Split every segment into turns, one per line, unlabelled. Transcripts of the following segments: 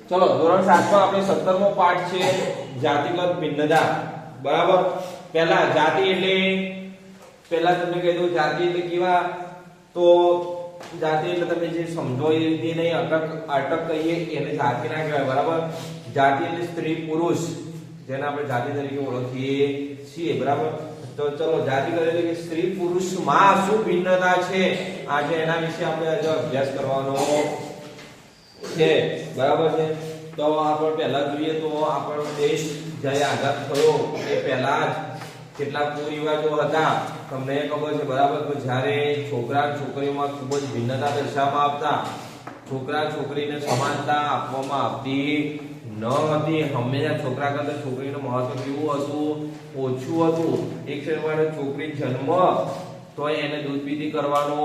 ચલો ધોરણ 7 માં આપણે 17મો પાઠ છે જાતિગત ભિન્નતા બરાબર પહેલા જાતિ એટલે પહેલા તમને કહી દઉં જાતિ એટલે કેવા તો જાતિ એટલે તમે જે સમજો એ રીતે નહીં અટક કહીએ એને જાતિ ના કહેવાય બરાબર જાતિ એટલે સ્ત્રી પુરુષ જેને આપણે જાતિ તરીકે ઓળખીએ છીએ બરાબર તો ચલો જાતિગત એટલે કે સ્ત્રી પુરુષ માં શું ભિન્નતા છે આજે એના વિશે આપણે આજે અભ્યાસ કરવાનો છે બરાબર છે તો આપણે પહેલા જોઈએ તો આપણો દેશ જ્યારે આઝાદ થયો એ પહેલા જ કેટલાક કુરિવાજો હતા તમને ખબર છે બરાબર તો જ્યારે છોકરા છોકરીઓમાં ખૂબ જ ભિન્નતા દર્શાવવામાં આવતા છોકરા છોકરીને સમાનતા આપવામાં આવતી ન હતી હંમેશા છોકરા કરતા છોકરીનું મહત્વ કેવું હતું ઓછું હતું એક સમયે છોકરી જન્મ તો એને દૂધપીતી કરવાનો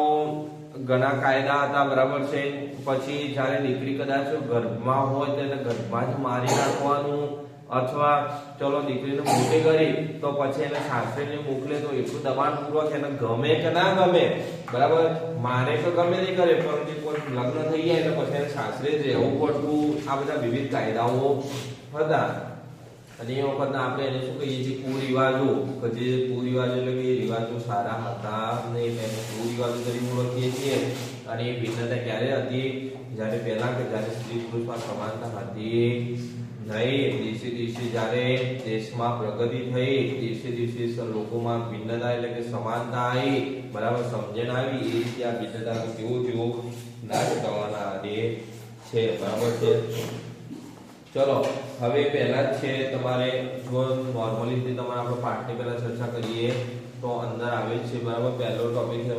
ઘણા કાયદા હતા બરાબર છે પછી જ્યારે દીકરી કદાચ ગર્ભમાં હોય તો એને ગર્ભમાં જ મારી નાખવાનું અથવા ચલો દીકરીને મોટી કરી તો પછી એને સાસરીને મોકલે તો એટલું દબાણપૂર્વક એને ગમે કે ના ગમે બરાબર મારે તો ગમે નહીં કરે પરંતુ કોઈ લગ્ન થઈ જાય તો પછી એને સાસરે જ રહેવું પડતું આ બધા વિવિધ કાયદાઓ હતા અને એ વખત આપણે એને શું કહીએ છીએ કુરિવાજો કે જે કુરિવાજો એટલે કે રિવાજો સારા હતા નહીં એને કુરિવાજો તરીકે ઓળખીએ છીએ અને એ ભિન્નતા ક્યારે હતી જ્યારે પહેલા કે જ્યારે સ્ત્રી પુરુષમાં સમાનતા હતી નહીં દિવસે દિવસે જ્યારે દેશમાં પ્રગતિ થઈ દિવસે લોકોમાં ભિન્નતા એટલે કે સમાનતા આવી બરાબર સમજણ આવી એ રીતે આ ભિન્નતા કેવું નાશ કરવાના આદે છે બરાબર છે ચલો હવે પહેલા જ છે તમારે જો નોર્મલી રીતે તમારે આપણે પાઠની પહેલા ચર્ચા કરીએ તો અંદર આવે છે બરાબર પહેલો ટોપિક છે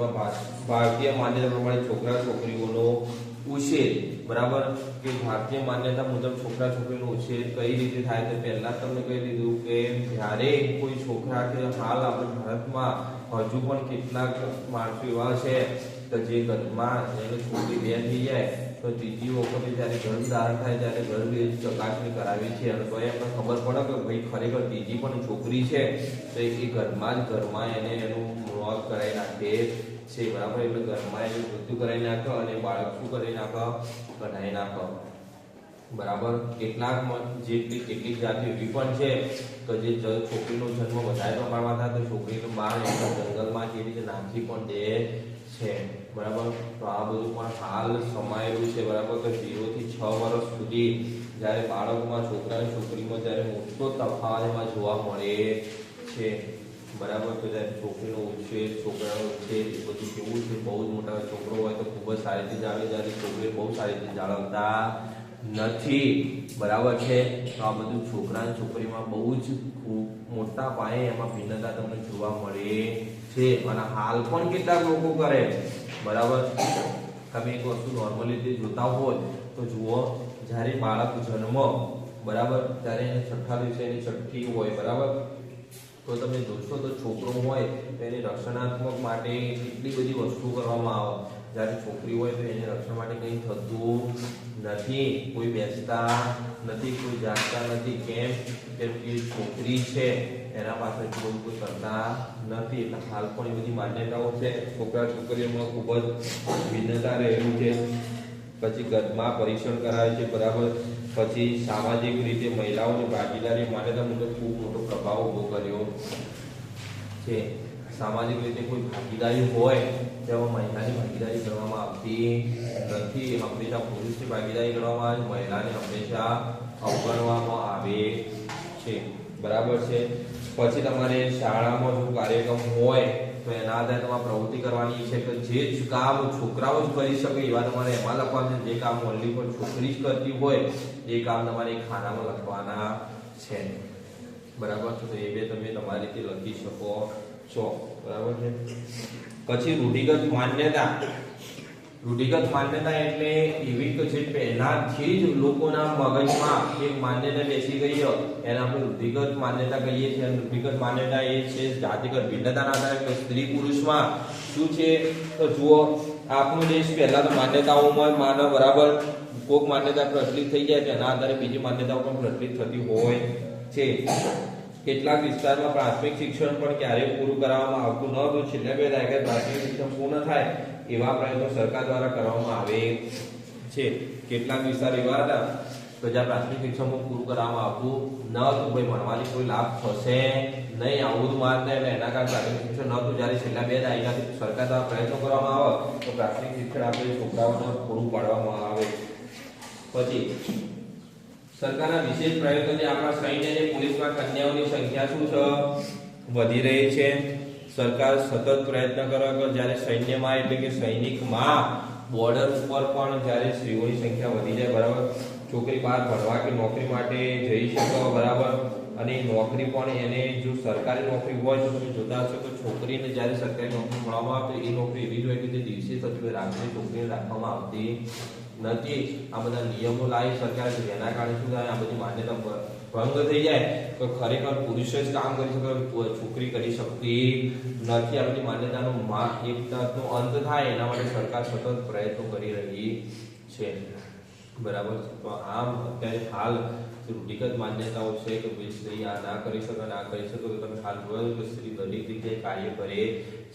ભારતીય માન્યતા પ્રમાણે છોકરા છોકરીઓનો ઉછેર બરાબર કે ભારતીય માન્યતા મુજબ છોકરા છોકરીનો ઉછેર કઈ રીતે થાય તો પહેલા તમને કહી દીધું કે જ્યારે કોઈ છોકરા કે હાલ આપણે ભારતમાં હજુ પણ કેટલાક માણસો એવા છે કે જે ઘરમાં એને છોકરી બે થઈ જાય તો ત્રીજી વખતે જ્યારે ગર્ભ ધારણ થાય ત્યારે ગર્ભ ચકાસણી કરાવી છે અને તો એમને ખબર પડે કે ભાઈ ખરેખર ત્રીજી પણ છોકરી છે તો એ ઘરમાં એને એનું મોત કરાવી નાખે છે બરાબર એટલે ઘરમાં એનું મૃત્યુ કરાવી નાખો અને બાળક શું કરી નાખો કઢાઈ નાખો બરાબર કેટલીક જાતિ એવી પણ છે કે જે છોકરીનો જન્મ વધારે પ્રમાણમાં થાય તો છોકરીનું બાળ જંગલમાં જે રીતે નાખી પણ દે છે બરાબર તો આ બધું પણ હાલ સમાયેલું છે બરાબર કે 0 થી 6 વર્ષ સુધી જ્યારે બાળકોમાં છોકરા અને છોકરીમાં જ્યારે મોટો તફાવત એમાં જોવા મળે છે બરાબર તો જ્યારે છોકરીનો ઉછેર છોકરાનો ઉછેર એ બધું કેવું છે બહુ જ મોટા છોકરો હોય તો ખૂબ જ સારી રીતે જાળવે જ્યારે છોકરી બહુ સારી રીતે જાળવતા નથી બરાબર છે તો આ બધું છોકરા અને છોકરીમાં બહુ જ ખૂબ મોટા પાયે એમાં ભિન્નતા તમને જોવા મળે છે અને હાલ પણ કેટલાક લોકો કરે બરાબર તમે એક વસ્તુ નોર્મલી રીતે જોતા હોય તો જુઓ જ્યારે બાળક જન્મ બરાબર ત્યારે એને છઠ્ઠા દિવસે એની છઠ્ઠી હોય બરાબર તો તમે જોશો તો છોકરો હોય તો એની રક્ષણાત્મક માટે કેટલી બધી વસ્તુ કરવામાં આવે જ્યારે છોકરી હોય તો એને રક્ષણ માટે કંઈ થતું નથી કોઈ બેસતા નથી કોઈ જાગતા નથી કેમ કે છોકરી છે એના પાસે કોઈ કરતા નથી એટલે હાલ પણ એ બધી માન્યતાઓ છે છોકરા છોકરીઓમાં ખૂબ જ ભિન્નતા રહેલું છે પછી ગર્ભમાં પરીક્ષણ કરાવે છે બરાબર પછી સામાજિક રીતે મહિલાઓની ભાગીદારી માન્યતા મુજબ ખૂબ મોટો પ્રભાવ ઉભો કર્યો છે સામાજિક રીતે કોઈ ભાગીદારી હોય તેમાં મહિલાની ભાગીદારી કરવામાં આવતી નથી હંમેશા પુરુષની ભાગીદારી કરવામાં આવે મહિલાને હંમેશા અવગણવામાં આવે છે બરાબર છે પછી તમારે શાળામાં જો કાર્યક્રમ હોય તો એના આધારે તમારે પ્રવૃત્તિ કરવાની છે કે જે જ કામ છોકરાઓ જ કરી શકે એવા તમારે એમાં લખવાનું જે કામ ઓનલી પણ છોકરી જ કરતી હોય એ કામ તમારે ખાનામાં લખવાના છે બરાબર તો એ બે તમે તમારી રીતે લખી શકો છો બરાબર છે પછી રૂઢિગત માન્યતા એટલે એવી કે જે પહેલાથી જ લોકોના મગજમાં એક માન્યતા બેસી ગઈ એને આપણે રૂઢિગત માન્યતા કહીએ છીએ રૂઢિગત માન્યતા એ છે જાતિગત ભિન્નતાના આધારે કે સ્ત્રી પુરુષમાં શું છે તો જુઓ આપણો દેશ પહેલા તો માન્યતાઓમાં માનવ બરાબર કોઈક માન્યતા પ્રચલિત થઈ જાય તેના આધારે બીજી માન્યતાઓ પણ પ્રચલિત થતી હોય છે કેટલાક વિસ્તારમાં પ્રાથમિક શિક્ષણ પણ ક્યારેય પૂરું કરવામાં આવતું ન હતું છેલ્લા 2 દાયકા પ્રાથમિક શિક્ષણ પૂર્ણ થાય એવા પ્રયત્નો સરકાર દ્વારા કરવામાં આવે છે કેટલાક વિસ્તાર એવા હતા તો જ્યાં પ્રાથમિક શિક્ષણ પૂરું કરવામાં આવતું ન હતું, ભાઈ ભણવાની કોઈ લાભ થશે નહીં, આવું બધું માનતા એટલે એના કારણે પ્રાથમિક શિક્ષણ ન હતું. જ્યારે છેલ્લા 2 દાયકાથી સરકાર દ્વારા પ્રયત્નો કરવામાં આવે તો પ્રાથમિક શિક્ષણ આપણે છોકરાઓને પૂરું પાડવામાં આવે. પછી સરકારના વિશેષ પ્રયત્નોથી આપણા સૈન્ય અને પોલીસમાં કન્યાઓની સંખ્યા શું છે? વધી રહી છે. સરકાર સતત પ્રયત્ન કરે કે જ્યારે સૈન્યમાં એટલે કે સૈનિકમાં બોર્ડર ઉપર પણ જ્યારે સ્ત્રીઓની સંખ્યા વધી જાય, બરાબર, છોકરી બહાર ભણવા કે નોકરી માટે જઈ શકે, બરાબર, અને નોકરી પણ એને જો સરકારી નોકરી હોય તો તમે જોતા હશો કે છોકરીને જ્યારે સરકારી નોકરી મળવામાં આવે તો એ નોકરી એવી જ હોય કે જે દિવસે થતી હોય, રાત્રે છોકરીને રાખવામાં આવતી નથી. આ બધા નિયમો લાવી સરકાર છે, જેના કારણે શું થાય, આ બધી માન્યતા ભંગ થઈ જાય તો ખરેખર પુરુષ જ કામ કરી શકે, છોકરી કરી શકતી નથી. આ બધી માન્યતાનો એકતાનો અંત થાય એના માટે સરકાર સતત પ્રયત્નો કરી રહી છે, બરાબર. તો આમ અત્યારે હાલ રૂઢિગત માન્યતાઓ છે કે ભાઈ સ્ત્રી આ ના કરી શકે, ના કરી શકે. તો તમે હાલ જોયું કે સ્ત્રી દરેક જગ્યાએ કાર્ય કરે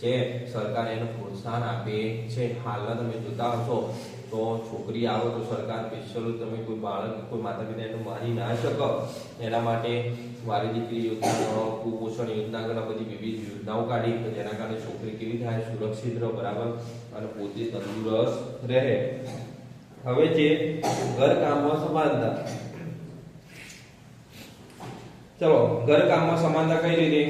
છે, સરકાર એને પ્રોત્સાહન આપે છે. હાલના તમે જોતા હશો તો છોકરી આવે તો સરકાર સ્પેશિયલ તમે કોઈ બાળક કોઈ માતા પિતા એને મારી ના શકો એના માટે વાલી દીકરી યોજના, કુપોષણ યોજના, ઘણા બધી વિવિધ યોજનાઓ કાઢી કે જેના કારણે છોકરી કેવી થાય, સુરક્ષિત રહે, બરાબર, અને પોતે તંદુરસ્ત રહે. હવે જે ઘરકામમાં સમાનતા, ચલો ઘરકામમાં સમાનતા કઈ રીતે?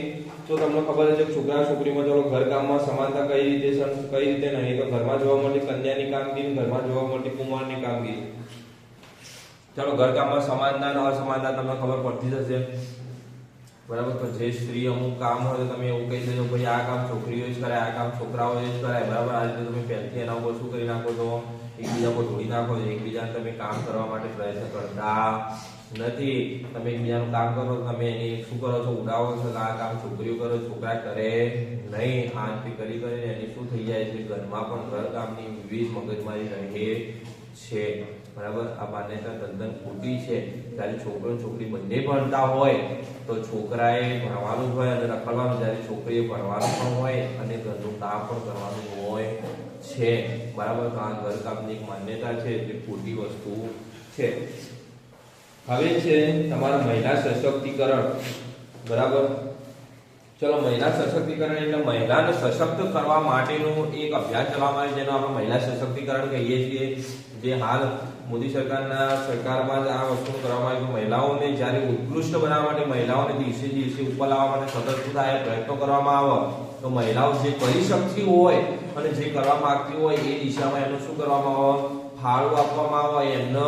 તો તમને ખબર છે છોકરા છોકરીમાં ચલો ઘરકામમાં સમાનતા કઈ રીતે નહીં? તો ઘરમાં જોવા મળતી કન્યાની કામગીરી, ઘરમાં જોવા મળતી કુમારની કામગીરી. ચલો ઘરકામમાં સમાનતા અને અસમાનતા તમને ખબર પડતી જશે, બરાબર. તો જે સ્ત્રી અમુક કામ હોય તો તમે એવું કહી દેજો ભાઈ આ કામ છોકરીઓ જ કરે, આ કામ છોકરાઓ જ કરાય, બરાબર. આ રીતે તમે પહેલથી એના ઉપર શું કરી નાખો છો? એકબીજા પર ઢોળી નાખો છો. એકબીજાને તમે કામ કરવા માટે પ્રયત્ન કરતા નથી. તમે એકબીજાનું કામ કરો, તમે એની શું કરો છો? ઉડાવો છો. આ કામ છોકરીઓ કરે, છોકરા કરે નહીં. આ રીતે કરી કરીને એની શું થઈ જાય છે? ઘરમાં પણ ઘરકામની વિવિધ મગજમારી રહે છે, બરાબર. આ માન્યતા તદ્દન ખોટી છે. જ્યારે છોકરો અને છોકરી બંને ભણતા હોય તો છોકરાએ ભણવાનું હોય અને રખડવાનું, જ્યારે છોકરીએ ભણવાનું પણ હોય અને ઘરનું કામ પણ કરવાનું હોય છે, બરાબર. તો આ ઘરકામની એક માન્યતા છે જે ખોટી વસ્તુ છે. હવે છે તમારા મહિલા સશક્તિકરણ, બરાબર. ચલો મહિલા સશક્તિકરણ એટલે મહિલાને સશક્ત કરવા માટેનું એક અભિયાન ચલાવવામાં આવે જેનો આપણે મહિલા સશક્તિકરણ કહીએ છીએ. જે હાલ મોદી સરકારમાં જ આ વસ્તુ કરવામાં આવી. મહિલાઓને જ્યારે ઉત્કૃષ્ટ બનાવવા માટે, મહિલાઓને દિવસે દિવસે ઉપર લાવવા માટે સતત શું થાય પ્રયત્નો કરવામાં આવે તો મહિલાઓ જે કરી શકતી હોય અને જે કરવા માંગતી હોય એ દિશામાં એનું શું કરવામાં આવે? ફાળો આપવામાં આવે, એમને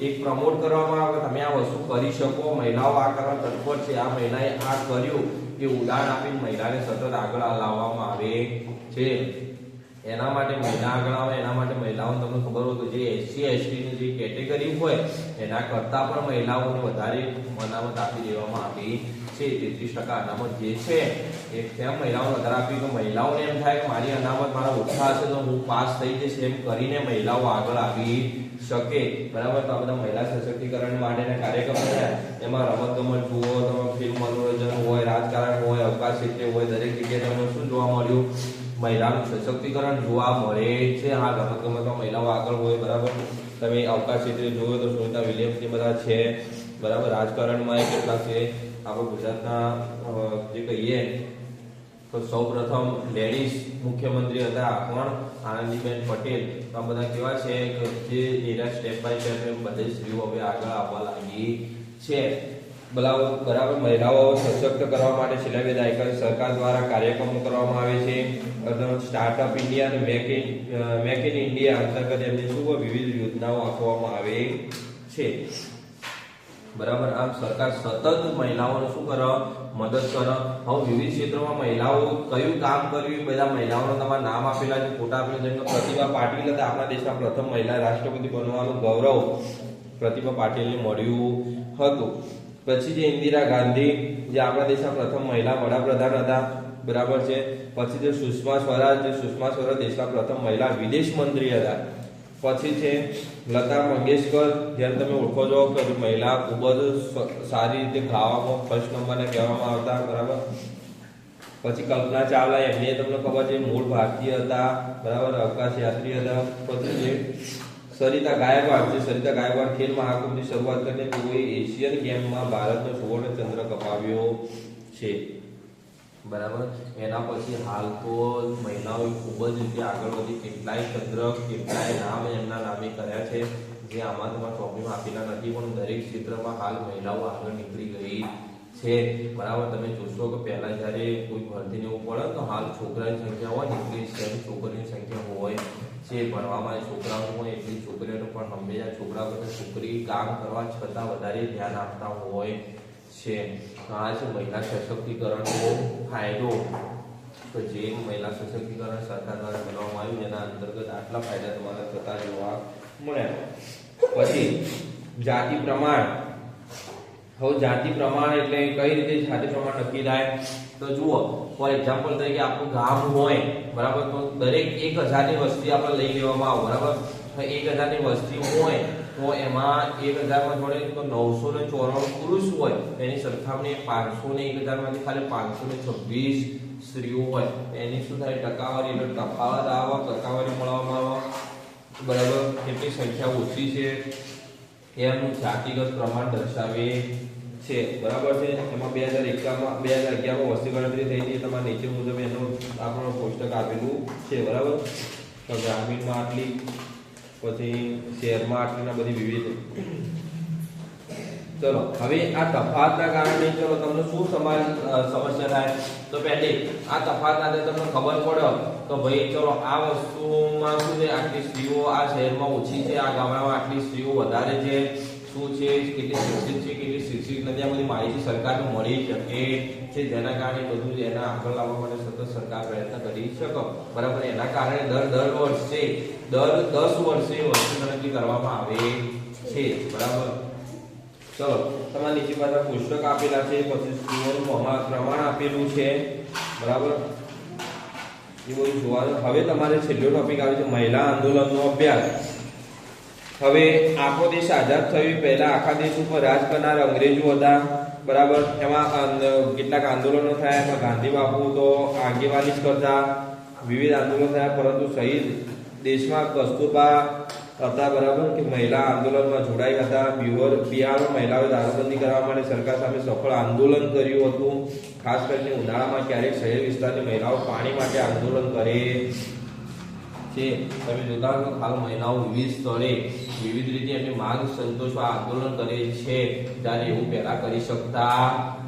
એક પ્રમોટ કરવામાં આવે. તમે આ વસ્તુ કરી શકો, મહિલાઓ આ કરવા તત્પર છે, આ મહિલાએ આ કર્યું એ ઉદાહરણ આપીને મહિલાને સતત આગળ લાવવામાં આવે છે. એના માટે મહિલા આગળ આવે, એના માટે મહિલાઓને તમને ખબર હોય તો જે SC ST ની જે કેટેગરી હોય એના કરતા પણ મહિલાઓને વધારે અનામત આપી દેવામાં આવી છે. 33% અનામત જે છે એ કેમ મહિલાઓને વધારે આપી? તો મહિલાઓને એમ થાય કે મારી અનામત મારા ઓછા હશે તો હું પાસ થઈ જઈશ, એમ કરીને મહિલાઓ આગળ આવી શકે, બરાબર. તો આ બધા મહિલા સશક્તિકરણ માટેના કાર્યક્રમો છે. એમાં રમત ગમત જુઓ, તમે ફિલ્મ મનોરંજન હોય, રાજકારણ હોય, અવકાશ ક્ષેત્રે હોય, દરેક જગ્યાએ તમને શું જોવા મળ્યું? મહિલાનું સશક્તિકરણ જોવા મળે છે. હા, રમત ગમતમાં મહિલાઓ આગળ હોય, બરાબર. તમે અવકાશ ક્ષેત્રે જોયો તો સુનિતા વિલિયમ્સ એ બધા છે, બરાબર. રાજકારણમાં કેટલા છે? આપણે ગુજરાતના જે કહીએ તો સૌપ્રથમ લેડીઝ મુખ્યમંત્રી હતા કોણ? આનંદીબેન પટેલ. તો આ બધા કેવા છે કે જે એના સ્ટેપ બાય સ્ટેપ બધી સ્ત્રીઓ હવે આગળ આવવા લાગી છે, બરાબર. મહિલાઓ સશક્ત કરવા માટે છેલ્લા 2 દાયકા સરકાર દ્વારા કાર્યક્રમો કરવામાં આવે છે. સ્ટાર્ટઅપ ઇન્ડિયા અને મેક ઇન ઇન્ડિયા અંતર્ગત એમને શું વિવિધ યોજનાઓ આપવામાં આવે છે, બરાબર. આમ સરકાર સતત મહિલાઓને શું કરે? મદદ કરે. હવે વિવિધ ક્ષેત્રોમાં મહિલાઓ કયું કામ કર્યું બધા મહિલાઓને તમારા નામ આપેલા છે, ફોટા આપેલા છે. પ્રતિભા પાટીલ હતા, આપણા દેશના પ્રથમ મહિલા રાષ્ટ્રપતિ બનવાનું ગૌરવ પ્રતિભા પાટીલને મળ્યું હતું. પછી જે ઇન્દિરા ગાંધી જે આપણા દેશના પ્રથમ મહિલા વડાપ્રધાન હતા, બરાબર છે. પછી જે સુષ્મા સ્વરાજ દેશના પ્રથમ મહિલા વિદેશ મંત્રી હતા. પછી છે લતા મંગેશકર, જેને તમે ઓળખો છો કે મહિલા ખૂબ જ સારી રીતે ગાવામાં ફર્સ્ટ નંબરને કહેવામાં આવતા, બરાબર. પછી કલ્પના ચાવલા, એમને તમને ખબર છે મૂળ ભારતીય હતા, બરાબર, અવકાશ યાત્રી હતા. પછી છે સરિતા ગાયકવાડ જે સરિતા ગાયકવાડ ખેલ મહાકુંભની શરૂઆત કરીને તેઓએ એશિયન ગેમમાં ભારતનો સુવર્ણ ચંદ્રક અપાવ્યો છે બરાબર. એના પછી હાલ તો મહિલાઓ ખૂબ જ રીતે આગળ વધી કેટલાય ચંદ્રક કેટલાય નામ એમના નામે કર્યા છે જે આમાં તમારા ટોપિકમાં આપેલા નથી પણ દરેક ક્ષેત્રમાં હાલ મહિલાઓ આગળ નીકળી ગઈ છે બરાબર. તમે જોશો કે પહેલા જ્યારે કોઈ ભરતીને એવું પડે તો હાલ છોકરાની સંખ્યા હોય એટલી સેમ છોકરીની સંખ્યા હોય છે ભણવામાં. છોકરાઓ હોય એટલી છોકરીઓને પણ હંમેશા છોકરા કરતા છોકરી કામ કરવા છતાં વધારે ધ્યાન આપતા હોય છે. આ છે મહિલા સશક્તિકરણનો ફાયદો. તો જે મહિલા સશક્તિકરણ સરકાર દ્વારા બનાવવામાં આવ્યું એના અંતર્ગત આટલા ફાયદા તમારા થતા જોવા મળ્યા. પછી જાતિ પ્રમાણ. હવે જાતિ પ્રમાણ એટલે કઈ રીતે જાતિ પ્રમાણ નક્કી થાય તો જુઓ ફોર એક્ઝામ્પલ તરીકે આપણું ગામ હોય બરાબર તો દરેક 1000 ની વસ્તી આપણે લઈ લેવામાં આવે બરાબર. 1000 ની વસ્તી હોય તો એમાં 1000 માં જોડે તો 994 પુરુષ હોય એની સરખામણી 500 ને 1000 માંથી ખાલી 526 સ્ત્રીઓ હોય એની શું થાય ટકાવારી એટલે તફાવત આવે ટકાવારી મળવામાં આવે બરાબર. કેટલી સંખ્યા ઓછી છે એનું જાતિગત પ્રમાણ દર્શાવે છે બરાબર છે. એમાં 2011માં વસ્તી ગણતરી થઈ હતી તમારે નીચે મુજબ એનું આપણો કોષ્ટક આપેલું છે બરાબર. તો ગ્રામીણમાં આટલી પછી શહેરમાં આટલીના બધી વિવિધ. ચલો હવે આ તફાવતના કારણે ચલો તમને શું સમસ્યા થાય તો પહેલી આ તફાવતના તમને ખબર પડ્યો તો ભાઈ ચલો આ વસ્તુમાં શું છે આટલી સ્ત્રીઓ આ શહેરમાં ઓછી છે આ ગામડામાં આટલી સ્ત્રીઓ વધારે છે શું છે કેટલી શિક્ષિત છે કેટલી શિક્ષિત નથી આ બધી માહિતી સરકારને મળી શકે છે જેના કારણે બધું એના આગળ લાવવા માટે સતત સરકાર પ્રયત્ન કરી શકે બરાબર. એના કારણે દર વર્ષે 10 વર્ષે વસ્તી ગણતરી કરવામાં આવે છે બરાબર. ચલો તમારા નીચે પાછા પુસ્તક આપેલા છે પછી સ્ત્રીઓનું પ્રમાણ આપેલું છે બરાબર. એ બધું જોવાનું. હવે તમારે છેલ્લો ટોપિક આવે છે મહિલા આંદોલનનો અભ્યાસ. હવે આપણો દેશ આઝાદ થયો પહેલા આખા દેશ ઉપર રાજ કરનાર અંગ્રેજો હતા બરાબર. એમાં કેટલાક આંદોલનો થયા એમાં ગાંધી બાપુ તો આગેવાની જ કરતા વિવિધ આંદોલનો થયા પરંતુ શહીદ દેશમાં કસ્તુરબા હતા બરાબર કે મહિલા આંદોલનમાં જોડાઈ હતા. બિહારમાં મહિલાઓએ દારૂબંધી કરવા માટે સરકાર સામે સફળ આંદોલન કર્યું હતું. ખાસ કરીને ઉનાળામાં ક્યારેક શહેર વિસ્તારની મહિલાઓ પાણી માટે આંદોલન કરે છે. તમે જોતા હો હાલ મહિલાઓ વિવિધ સ્થળે વિવિધ રીતે એમની માંગ સંતોષવા આંદોલન કરે છે જ્યારે એવું પહેલા કરી શકતા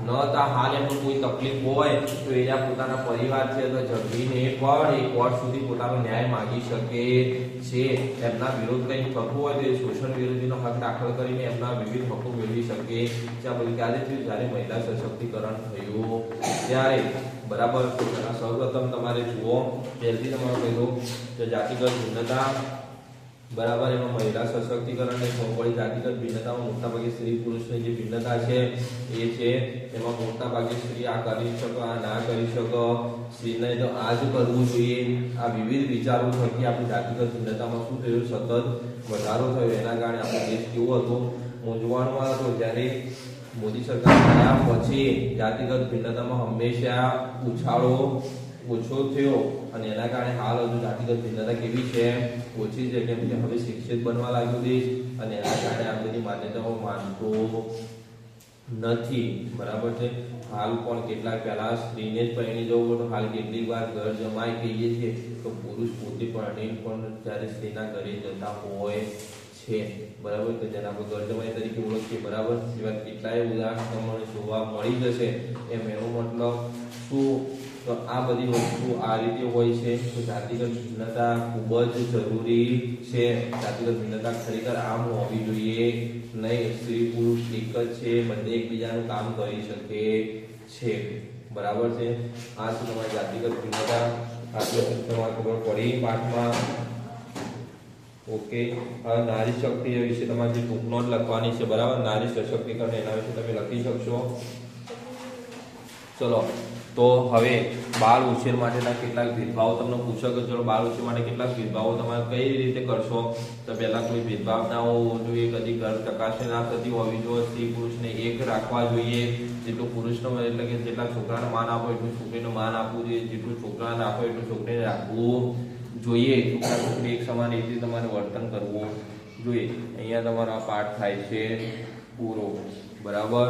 ન હતા. હાલ એમને કોઈ તકલીફ હોય તો એના પોતાના પરિવાર છે તો જલ્દીને પણ એ કોર્ટ સુધી પોતાનો ન્યાય માંગી શકે છે. એમના વિરોધ કંઈ થતું હોય તો એ શોષણ વિરોધીનો હક દાખલ કરીને એમના વિવિધ હકો મેળવી શકે છે. આ બધું ક્યારે થયું જ્યારે મહિલા સશક્તિકરણ થયું ત્યારે બરાબર. સૌપ્રથમ તમારે જુઓ પહેલથી તમારે કહ્યું કે જાતિગત ભિન્નતા બરાબર. એમાં મહિલા સશક્તિકરણને પડી જાતિગત ભિન્નતામાં મોટાભાગે સ્ત્રી પુરુષની જે ભિન્નતા છે એ છે એમાં મોટાભાગે સ્ત્રી આ કરી શકો આ ના કરી શકો સ્ત્રીને તો આ જ કરવું જોઈએ. આ વિવિધ વિચારો થકી આપણી જાતિગત ભિન્નતામાં શું થયું સતત વધારો થયો. એના કારણે આપણો દેશ કેવો હતો મૂંઝવણમાં હતો. જ્યારે મોદી સરકાર આવ્યા પછી જાતિગત ભિન્નતામાં હંમેશા ઉછાળો ઓછો થયો અને એના કારણે હાલ હજુ જાતિગત ભિન્નતા કેવી છે ઓછી છે કેમ કે હવે શિક્ષિત બનવા લાગ્યો દેશ અને એના કારણે આ બધી માન્યતાઓ માનતો નથી બરાબર છે. હાલ પણ કેટલાક પહેલા સ્ત્રીને જ પરણી જવું પડતું હાલ કેટલીક વાર ઘર જમાઈ કહીએ છીએ તો પુરુષ પોતે પરણીને પણ જ્યારે સ્ત્રીના ઘરે જતા હોય છે બરાબર. તો જેના આપણે ઘર જમાઈ તરીકે ઓળખીએ બરાબર. એવા કેટલાય ઉદાહરણ તમને જોવા મળી જશે. એમ એનો મતલબ શું તો આ બધી વસ્તુ આ રીતે હોય છે. તો જાતિગત ભિન્નતા ખૂબ જ જરૂરી છે. જાતિગત ભિન્નતા ખરેખર આમ હોવી જોઈએ નહીં. સ્ત્રી પુરુષ એક જ છે બંને એકબીજાનું કામ કરી શકે છે બરાબર છે. આ છે તમારી જાતિગત ભિન્નતા. આટલું તમારે ખબર પડી પાઠમાં. ઓકે. હવે નારી શક્તિ વિશે તમારે જે બુક નોટ લખવાની છે બરાબર. નારી સશક્તિકરણ એના વિશે તમે લખી શકશો. ચલો તો હવે બાળ ઉછેર માટેના કેટલાક ભેદભાવો તમને પૂછો કે ચલો બાળ ઉછેર માટે કેટલાક ભેદભાવો તમારે કઈ રીતે કરશો તો પહેલા કોઈ ભેદભાવ ના હોવો જોઈએ. કદી ઘર ચકાસણી ના થતી હોવી જોઈએ. સ્ત્રી પુરુષને એક રાખવા જોઈએ. જેટલું પુરુષનો એટલે કે જેટલા છોકરાને માન આપો એટલું છોકરીને માન આપવું જોઈએ. જેટલું છોકરાને આપો એટલું છોકરીને રાખવું જોઈએ. છોકરા છોકરી એક સમાન રીતે તમારે વર્તન કરવું જોઈએ અહીંયા તમારો આ પાઠ થાય છે પૂરો. બરાબર.